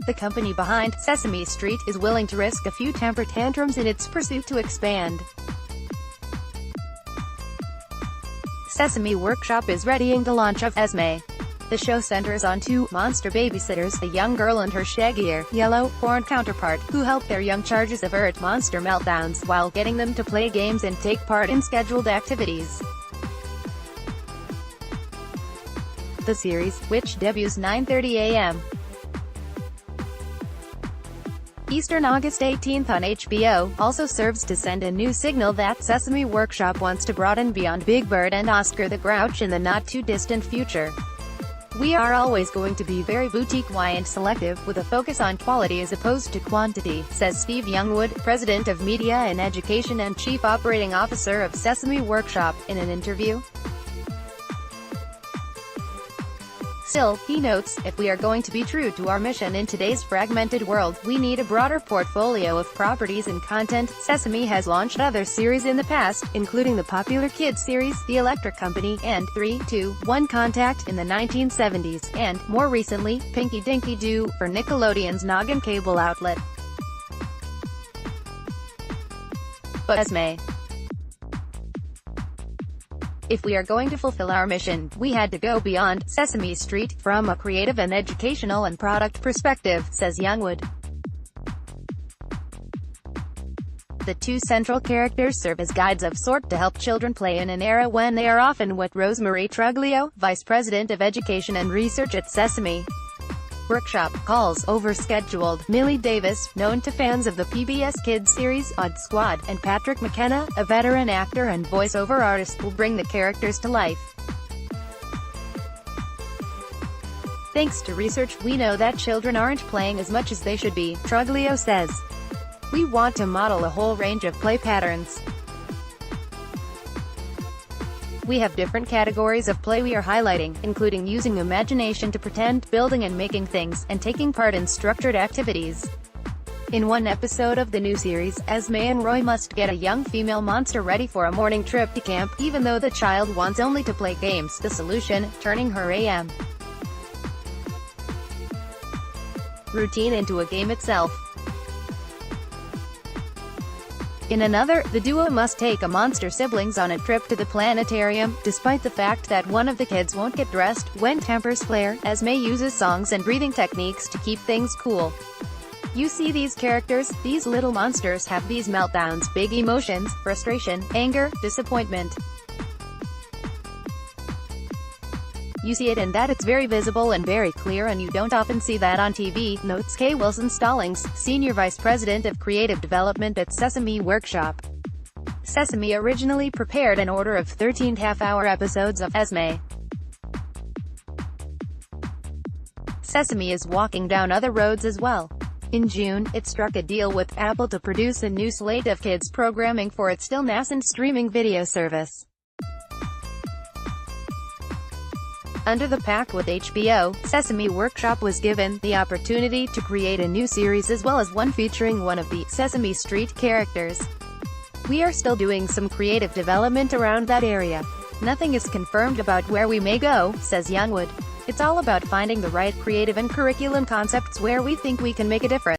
The company behind Sesame Street is willing to risk a few temper tantrums in its pursuit to expand. Sesame Workshop is readying the launch of Esme. The show centers on two monster babysitters, a young girl and her shaggier, yellow-horned counterpart, who help their young charges avert monster meltdowns, while getting them to play games and take part in scheduled activities. The series, which debuts 9:30 a.m. Eastern August 18th on HBO, also serves to send a new signal that Sesame Workshop wants to broaden beyond Big Bird and Oscar the Grouch in the not-too-distant future. "We are always going to be very boutique-y and selective, with a focus on quality as opposed to quantity," says Steve Youngwood, President of Media and Education and Chief Operating Officer of Sesame Workshop, in an interview. Still, he notes, "If we are going to be true to our mission in today's fragmented world, we need a broader portfolio of properties and content." Sesame has launched other series in the past, including the popular kids series, The Electric Company, and 3, 2, 1 Contact in the 1970s, and, more recently, Pinky Dinky Doo, for Nickelodeon's Noggin cable outlet. But Esme, "If we are going to fulfill our mission, we had to go beyond Sesame Street, from a creative and educational and product perspective," says Youngwood. The two central characters serve as guides of sort to help children play in an era when they are often what Rosemary Truglio, Vice President of Education and Research at Sesame Workshop, calls overscheduled. Millie Davis, known to fans of the PBS Kids series Odd Squad, and Patrick McKenna, a veteran actor and voiceover artist, will bring the characters to life. "Thanks to research, we know that children aren't playing as much as they should be," Truglio says. "We want to model a whole range of play patterns. We have different categories of play we are highlighting, including using imagination to pretend, building and making things, and taking part in structured activities." In one episode of the new series, Esme and Roy must get a young female monster ready for a morning trip to camp, even though the child wants only to play games. The solution: turning her a.m. routine into a game itself. In another, the duo must take a monster siblings on a trip to the planetarium. Despite the fact that one of the kids won't get dressed when tempers flare, Esme uses songs and breathing techniques to keep things cool. "You see these characters, these little monsters have these meltdowns, big emotions, frustration, anger, disappointment. You see it in that it's very visible and very clear, and you don't often see that on TV," notes Kay Wilson-Stallings, Senior Vice President of Creative Development at Sesame Workshop. Sesame originally prepared an order of 13 half-hour episodes of Esme. Sesame is walking down other roads as well. In June, it struck a deal with Apple to produce a new slate of kids programming for its still nascent streaming video service. Under the pact with HBO, Sesame Workshop was given the opportunity to create a new series as well as one featuring one of the Sesame Street characters. "We are still doing some creative development around that area. Nothing is confirmed about where we may go," says Youngwood. "It's all about finding the right creative and curriculum concepts where we think we can make a difference."